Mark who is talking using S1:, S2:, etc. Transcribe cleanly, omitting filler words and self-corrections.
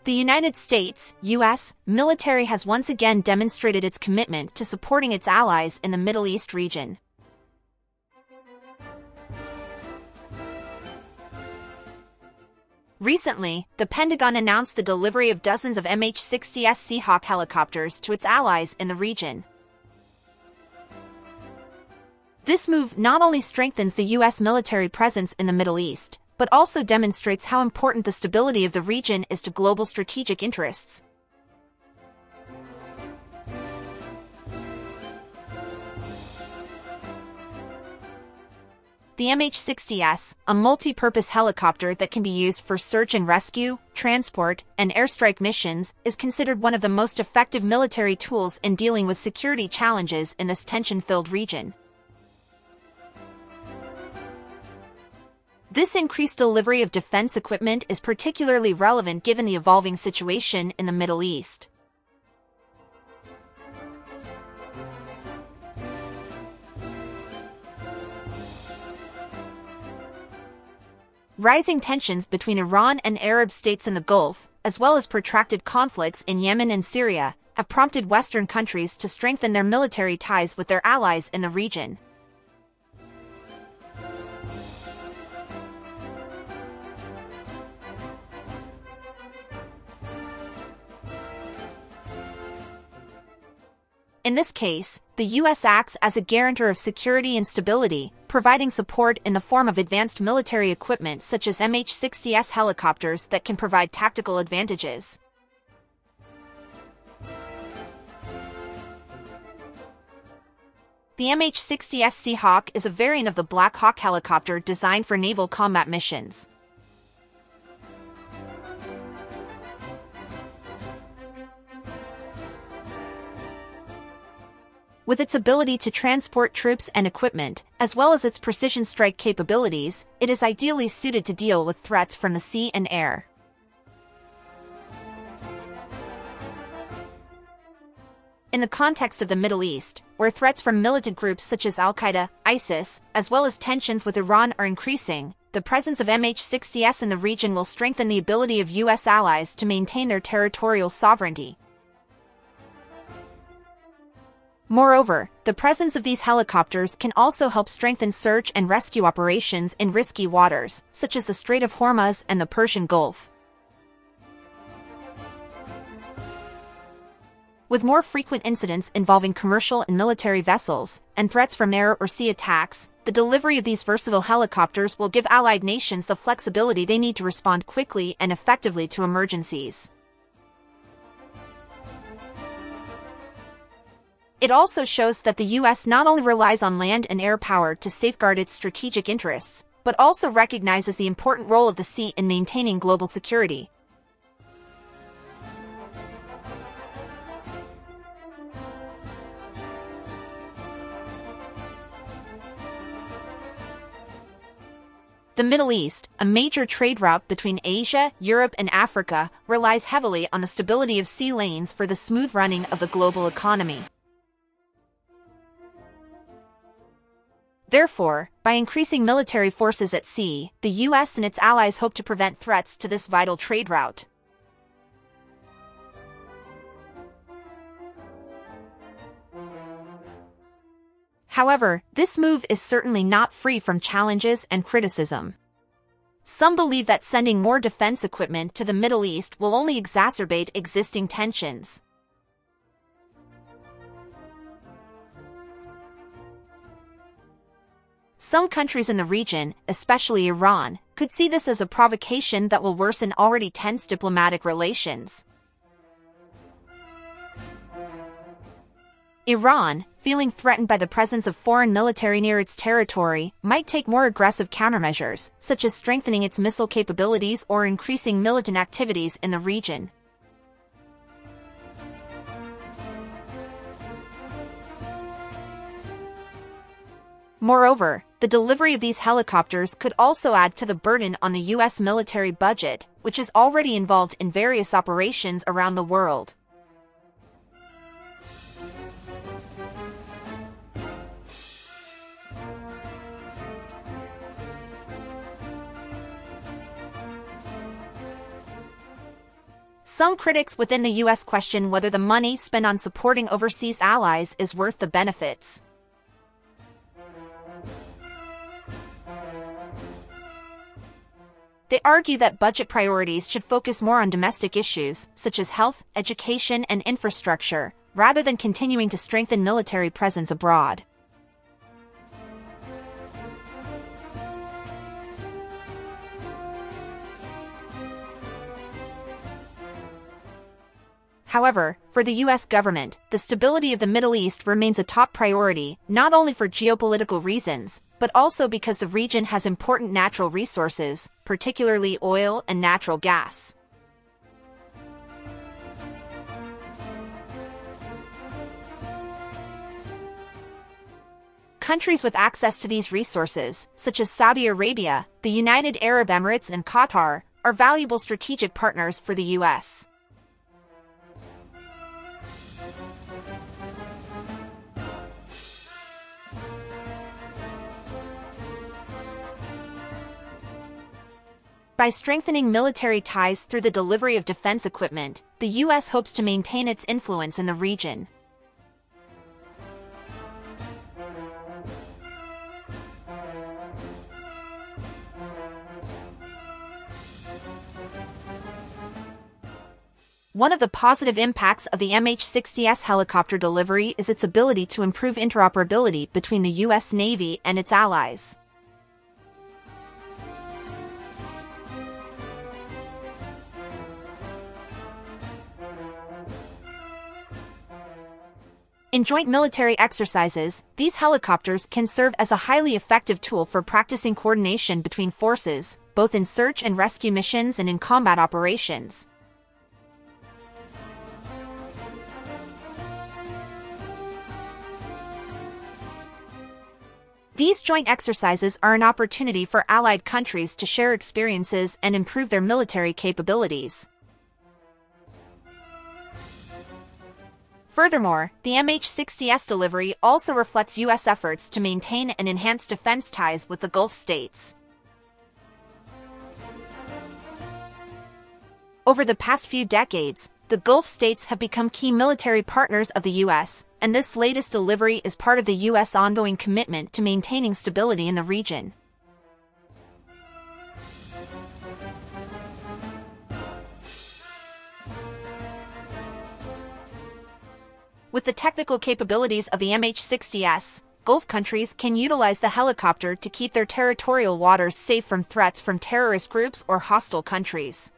S1: The United States, U.S., military has once again demonstrated its commitment to supporting its allies in the Middle East region. Recently, the Pentagon announced the delivery of dozens of MH-60S Seahawk helicopters to its allies in the region. This move not only strengthens the U.S. military presence in the Middle East, but also demonstrates how important the stability of the region is to global strategic interests. The MH-60S, a multi-purpose helicopter that can be used for search and rescue, transport, and airstrike missions, is considered one of the most effective military tools in dealing with security challenges in this tension-filled region. This increased delivery of defense equipment is particularly relevant given the evolving situation in the Middle East. Rising tensions between Iran and Arab states in the Gulf, as well as protracted conflicts in Yemen and Syria, have prompted Western countries to strengthen their military ties with their allies in the region. In this case, the U.S. acts as a guarantor of security and stability, providing support in the form of advanced military equipment such as MH-60S helicopters that can provide tactical advantages. The MH-60S Seahawk is a variant of the Black Hawk helicopter designed for naval combat missions. With its ability to transport troops and equipment, as well as its precision strike capabilities, it is ideally suited to deal with threats from the sea and air. In the context of the Middle East, where threats from militant groups such as Al-Qaeda, ISIS, as well as tensions with Iran are increasing, the presence of MH-60S in the region will strengthen the ability of U.S. allies to maintain their territorial sovereignty. Moreover, the presence of these helicopters can also help strengthen search and rescue operations in risky waters, such as the Strait of Hormuz and the Persian Gulf. With more frequent incidents involving commercial and military vessels, and threats from air or sea attacks, the delivery of these versatile helicopters will give allied nations the flexibility they need to respond quickly and effectively to emergencies. It also shows that the U.S. not only relies on land and air power to safeguard its strategic interests, but also recognizes the important role of the sea in maintaining global security. The Middle East, a major trade route between Asia, Europe, and Africa, relies heavily on the stability of sea lanes for the smooth running of the global economy. Therefore, by increasing military forces at sea, the U.S. and its allies hope to prevent threats to this vital trade route. However, this move is certainly not free from challenges and criticism. Some believe that sending more defense equipment to the Middle East will only exacerbate existing tensions. Some countries in the region, especially Iran, could see this as a provocation that will worsen already tense diplomatic relations. Iran, feeling threatened by the presence of foreign military near its territory, might take more aggressive countermeasures, such as strengthening its missile capabilities or increasing militant activities in the region. Moreover, the delivery of these helicopters could also add to the burden on the U.S. military budget, which is already involved in various operations around the world. Some critics within the U.S. question whether the money spent on supporting overseas allies is worth the benefits. They argue that budget priorities should focus more on domestic issues, such as health, education, and infrastructure, rather than continuing to strengthen military presence abroad. However, for the U.S. government, the stability of the Middle East remains a top priority, not only for geopolitical reasons, but also because the region has important natural resources, particularly oil and natural gas. Countries with access to these resources, such as Saudi Arabia, the United Arab Emirates, and Qatar, are valuable strategic partners for the U.S. By strengthening military ties through the delivery of defense equipment, the U.S. hopes to maintain its influence in the region. One of the positive impacts of the MH-60S helicopter delivery is its ability to improve interoperability between the U.S. Navy and its allies. In joint military exercises, these helicopters can serve as a highly effective tool for practicing coordination between forces, both in search and rescue missions and in combat operations. These joint exercises are an opportunity for allied countries to share experiences and improve their military capabilities. Furthermore, the MH-60S delivery also reflects U.S. efforts to maintain and enhance defense ties with the Gulf states. Over the past few decades, the Gulf states have become key military partners of the U.S., and this latest delivery is part of the U.S. ongoing commitment to maintaining stability in the region. With the technical capabilities of the MH-60S, Gulf countries can utilize the helicopter to keep their territorial waters safe from threats from terrorist groups or hostile countries.